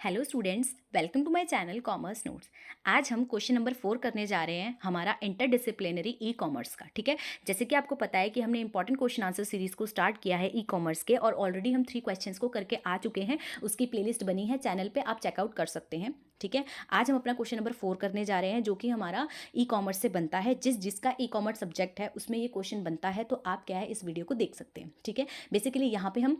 Hello students, welcome to my channel commerce notes. आज हम question number 4 करने जा रहे हैं हमारा इंटरडिसिप्लिनरी ई कॉमर्स का। ठीक है, जैसे कि आपको पता है कि हमने इंपॉर्टेंट क्वेश्चन आंसर सीरीज को स्टार्ट किया है ई कॉमर्स के, और ऑलरेडी हम 3 क्वेश्चंस को करके आ चुके हैं। उसकी प्लेलिस्ट बनी है चैनल पे, आप चेकआउट कर सकते हैं। ठीक है, आज हम अपना क्वेश्चन नंबर 4 करने जा रहे हैं जो कि हमारा ई कॉमर्स से बनता है। जिसका ई कॉमर्स सब्जेक्ट है उसमें ये क्वेश्चन बनता है, तो आप क्या है इस वीडियो को देख सकते हैं। ठीक है, बेसिकली यहाँ पे हम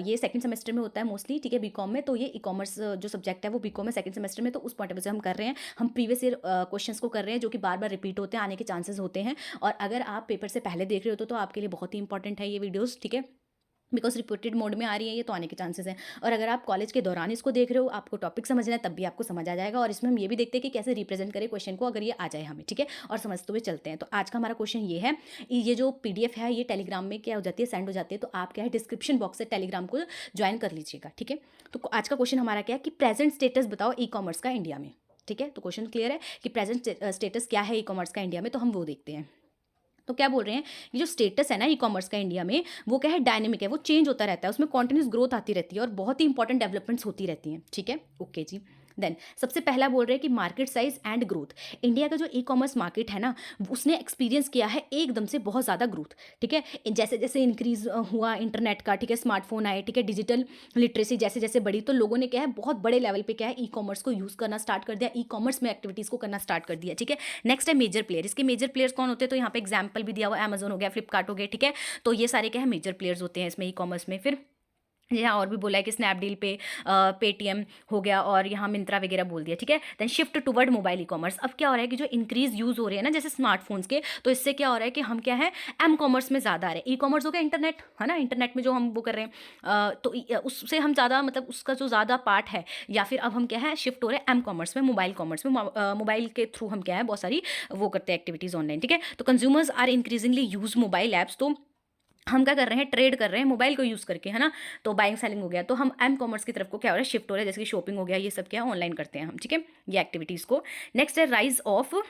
ये सेकंड सेमेस्टर में होता है मोस्टली। ठीक है, बीकॉम में तो ये ई कॉमर्स जो सब्जेक्ट है वो बीकॉम में सेकंड सेमेस्टर में, तो उस पॉइंट ऑफ व्यू से हम कर रहे हैं। हम प्रीवियस ईयर क्वेश्चंस को कर रहे हैं जो कि बार बार रिपीट होते हैं, आने के चांसेस होते हैं। और अगर आप पेपर से पहले देख रहे हो तो आपके लिए बहुत ही इंपॉर्टेंट है ये वीडियोज़। ठीक है, बिकॉज रिपीटेड मोड में आ रही है ये, तो आने के चांसेस हैं। और अगर आप कॉलेज के दौरान इसको देख रहे हो, आपको टॉपिक समझना है, तब भी आपको समझ आ जाएगा। और इसमें हम ये भी देखते हैं कि कैसे रिप्रेजेंट करें क्वेश्चन को, अगर ये आ जाए हमें। ठीक है, और समझते हुए चलते हैं। तो आज का हमारा क्वेश्चन ये है, ये जो पीडीएफ है ये टेलीग्राम में क्या हो जाती है, सेंड हो जाती है। तो आप क्या है डिस्क्रिप्शन बॉक्स से टेलीग्राम को ज्वाइन कर लीजिएगा। ठीक है, तो आज का क्वेश्चन हमारा क्या है कि प्रेजेंट स्टेटस बताओ ई कॉमर्स का इंडिया में। ठीक है, तो क्वेश्चन क्लियर है कि प्रेजेंट स्टेटस क्या है ई कॉमर्स का इंडिया में, तो हम वो देखते हैं। तो क्या बोल रहे हैं कि जो स्टेटस है ना ई कॉमर्स का इंडिया में, वो क्या है डायनेमिक है, वो चेंज होता रहता है, उसमें कॉन्टिन्यूस ग्रोथ आती रहती है और बहुत ही इंपॉर्टेंट डेवलपमेंट्स होती रहती हैं। ठीक है, ओके जी। देन सबसे पहला बोल रहे हैं कि market size and growth. India का जो ई कॉमर्स मार्केट है ना, उसने एक्सपीरियंस किया है एकदम से बहुत ज़्यादा ग्रोथ। ठीक है, जैसे जैसे इंक्रीज हुआ इंटरनेट का, ठीक है, स्मार्टफोन आए, ठीक है, डिजिटल लिटरेसी जैसे जैसे बढ़ी, तो लोगों ने क्या है बहुत बड़े लेवल पे क्या है ई कॉमर्स को यूज़ करना स्टार्ट कर दिया, ई कॉमर्स में एक्टिविटीज़ को करना स्टार्ट कर दिया। ठीक है, नेक्स्ट है मेजर प्लेयर। इसके मेजर प्लेयर्स कौन होते हैं, तो यहाँ पे एग्जाम्पल भी दिया हुआ, अमेजोन हो गया, फ्लिपकार्ट हो गया। ठीक है, तो ये सारे क्या है मेजर प्लेयर्स होते हैं इसमें ई कॉमर्स में। फिर यहाँ और भी बोला है कि स्नैपडील पे, पेटीएम हो गया, और यहाँ मिंत्रा वगैरह बोल दिया। ठीक है, then shift toward mobile e commerce. अब क्या हो रहा है कि जो इंक्रीज यूज़ हो रहे हैं ना जैसे स्मार्टफोन्स के, तो इससे क्या हो रहा है कि हम क्या है एम कॉमर्स में ज़्यादा आ रहे हैं। ई कॉमर्स हो गया इंटरनेट, है ना, इंटरनेट में जो हम वो कर रहे हैं, उससे हम ज़्यादा मतलब उसका जो ज़्यादा पार्ट है, या फिर अब हम क्या है शिफ्ट हो रहे हैं एम कॉमर्स में, मोबाइल कॉमर्स में। मोबाइल के थ्रू हम क्या है बहुत सारी वो करते हैं एक्टिविटीज़ ऑनलाइन। ठीक है, तो consumers are increasingly use mobile apps. तो हम क्या कर रहे हैं, ट्रेड कर रहे हैं मोबाइल को यूज़ करके, है ना। तो बाइंग सेलिंग हो गया, तो हम एम कॉमर्स की तरफ को क्या हो रहा है शिफ्ट हो रहा है, जैसे कि शॉपिंग हो गया, ये सब क्या ऑनलाइन करते हैं हम। ठीक है, ये एक्टिविटीज़ को। नेक्स्ट है rise of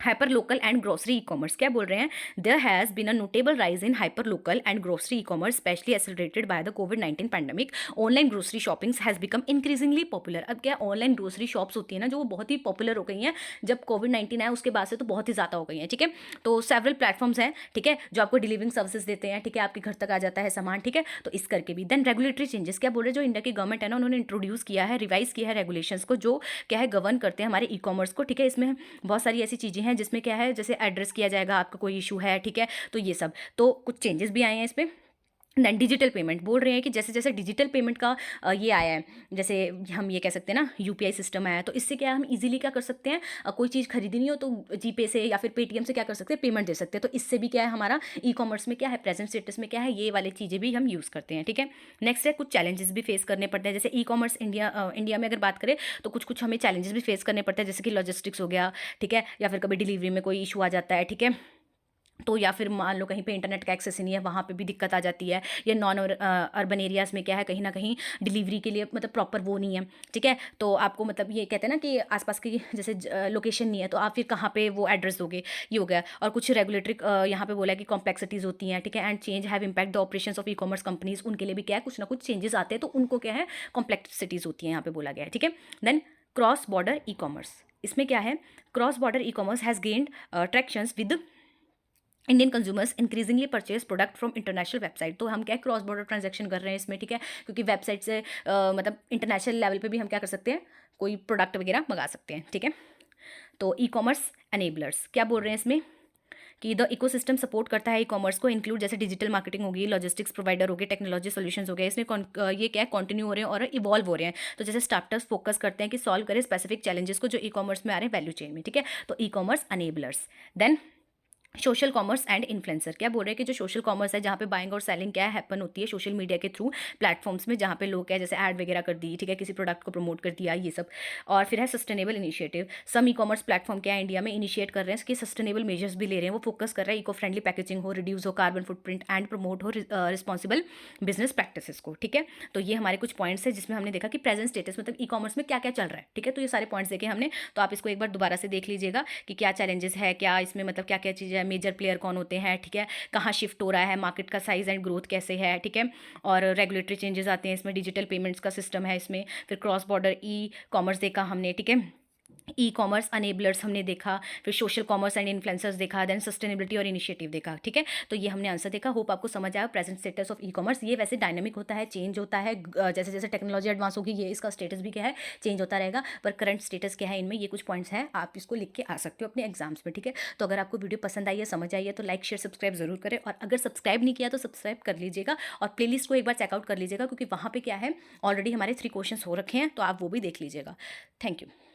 hyper local and grocery e commerce. क्या बोल रहे हैं, there has been a notable rise in hyper local and grocery e commerce, specially accelerated by the कोविड-19 pandemic. Online grocery shoppings has become increasingly popular. अब क्या online grocery shops होती है ना, जो वो बहुत ही पॉपुलर हो गई हैं जब कोविड-19 आया, उसके बाद से तो बहुत ही ज़्यादा हो गई हैं। ठीक है, तो सेवरल प्लेटफॉर्म्स हैं, ठीक है, जो आपको डिलीवरिंग सर्विसेज देते हैं। ठीक है, आपके घर तक आ जाता है सामान। ठीक है, तो इस करके भी। Then regulatory changes. क्या बोल रहे हैं, जो इंडिया की गवर्नमेंट है ना, उन्होंने इंट्रोड्यूस किया है, रिवाइज किया है रेगुलेशंस को, जो क्या है गवर्न करते हैं हमारे ई कॉमर्स को। ठीक है, इसमें बहुत सारी ऐसी चीज़ें हैं जिसमें क्या है जैसे एड्रेस किया जाएगा आपका कोई इशू है। ठीक है, तो ये सब तो कुछ चेंजेस भी आए हैं इसमें। देन डिजिटल पेमेंट बोल रहे हैं कि जैसे जैसे डिजिटल पेमेंट का ये आया है, जैसे हम ये कह सकते हैं ना यूपीआई सिस्टम आया है, तो इससे क्या है हम इजीली क्या कर सकते हैं, कोई चीज़ खरीदनी हो तो जीपे से या फिर पेटीएम से क्या कर सकते हैं पेमेंट दे सकते हैं। तो इससे भी क्या है हमारा ई कॉमर्स में क्या है प्रेजेंट स्टेटस में क्या है ये वाली चीज़ें भी हम यूज़ करते हैं। ठीक है, नेक्स्ट है कुछ चैलेंजेस भी फेस करने पड़ते हैं। जैसे ई कॉमर्स इंडिया में अगर बात करें तो कुछ कुछ हमें चैलेंजेस भी फेस करने पड़ते हैं, जैसे कि लॉजिस्टिक्स हो गया। ठीक है, या फिर कभी डिलीवरी में कोई इशू आ जाता है। ठीक है, तो या फिर मान लो कहीं पे इंटरनेट का एक्सेस ही नहीं है, वहाँ पे भी दिक्कत आ जाती है। या नॉन अर्बन एरियाज़ में क्या है कहीं ना कहीं डिलीवरी के लिए मतलब प्रॉपर वो नहीं है। ठीक है, तो आपको मतलब ये कहते हैं ना कि आसपास की जैसे लोकेशन नहीं है, तो आप फिर कहाँ पे वो एड्रेस दोगे, ये हो गया। और कुछ रेगुलेटरी यहाँ पे बोला है कि कॉम्प्लेक्सिटीज़ होती हैं। ठीक है, and change have impact the operation of e commerce companies. उनके लिए भी क्या है कुछ ना कुछ चेंजेस आते हैं, तो उनको क्या है कॉम्प्लेक्सिटीज़ होती हैं यहाँ पे बोला गया है। ठीक है, then cross border e commerce. इसमें क्या है cross border e commerce has gained tractions with Indian consumers increasingly purchase product from international website. तो हम क्या क्रॉस बॉर्डर ट्रांजैक्शन कर रहे हैं इसमें। ठीक है, क्योंकि वेबसाइट से मतलब इंटरनेशनल लेवल पे भी हम क्या कर सकते हैं कोई प्रोडक्ट वगैरह मंगा सकते हैं। ठीक है, तो ई कॉमर्स एनेबलर्स क्या बोल रहे हैं इसमें कि द इकोसिस्टम सपोर्ट करता है ई कॉमर्स को, इंक्लूड जैसे डिजिटल मार्केटिंग होगी, लॉजिस्टिक्स प्रोवाइडर हो गए, टेक्नोलॉजी सॉल्यूशंस हो गए। इसमें ये क्या है कंटिन्यू हो रहे हैं और इवॉल्व हो रहे हैं। तो जैसे स्टार्टअप्स फोकस करते हैं कि सॉल्व करें स्पेसिफिक चैलेंजेस को जो ई कॉमर्स में आ रहे हैं वैल्यू चेन में। ठीक है, तो e commerce enablers. Then social commerce and influencer. क्या बोल रहे हैं कि जो सोशल कॉमर्स है जहाँ पे बाइंग और सेलिंग क्या है हैपन होती है सोशल मीडिया के थ्रू प्लेटफॉर्म्स में, जहाँ पे लोग क्या है जैसे ऐड वगैरह कर दी। ठीक है, किसी प्रोडक्ट को प्रमोट कर दिया, ये सब। और फिर है सस्टेनेबल इनिशिएटिव। सम ई कॉमर्स प्लेटफॉर्म क्या है इंडिया में इनिशिएट कर रहे हैं कि सस्टेनेबल मेजर्स भी ले रहे हैं। वो फोकस कर रहा है इको फ्रेंडली पैकेजिंग हो, रिड्यूस हो कार्बन फुटप्रिंट एंड प्रमोट हो रिस्पॉन्सिबल बिजनेस प्रैक्टिसेस को। ठीक है, तो ये हमारे कुछ पॉइंट्स है जिसमें हमने देखा कि प्रेजेंट स्टेटस मतलब ई कॉमर्स में क्या क्या चल रहा है। ठीक है, तो ये सारे पॉइंट्स देखे हमने, तो आप इसको एक बार दोबारा से देख लीजिएगा कि क्या चैलेंजेस है, क्या इसमें मतलब क्या क्या चीज़ें है, मेजर प्लेयर कौन होते हैं, ठीक है, कहाँ शिफ्ट हो रहा है, मार्केट का साइज़ एंड ग्रोथ कैसे है, ठीक है, और रेगुलेटरी चेंजेस आते हैं इसमें, डिजिटल पेमेंट्स का सिस्टम है इसमें, फिर क्रॉस बॉर्डर ई कॉमर्स देखा हमने, ठीक है, ई कॉमर्स अनेबलर्स हमने देखा, फिर सोशल कॉमर्स एंड इन्फ्लुएंसर्स देखा, देन सस्टेनेबिलिटी और इनिशिएटिव देखा, ठीक है। तो ये हमने आंसर देखा। होप आपको समझ आया present status of e commerce. ये वैसे डायनामिक होता है, चेंज होता है, जैसे जैसे टेक्नोलॉजी एडवांस होगी ये इसका स्टेटस भी क्या है, चेंज होता रहेगा, पर करंट स्टेटस क्या है इनमें, ये कुछ पॉइंट्स हैं, आप इसको लिख के आ सकते हो अपने एग्जाम्स में, ठीक है। तो अगर आपको वीडियो पसंद आई है, समझ आई है, तो लाइक शेयर सब्सक्राइब जरूर करें, और अगर सब्सक्राइब नहीं किया तो सब्सक्राइब कर लीजिएगा, और प्लेलिस्ट को एक बार चेकआउट कर लीजिएगा, क्योंकि वहाँ पे क्या है, ऑलरेडी हमारे 3 क्वेश्चंस हो रखे हैं, तो आप वो भी देख लीजिएगा। Thank you.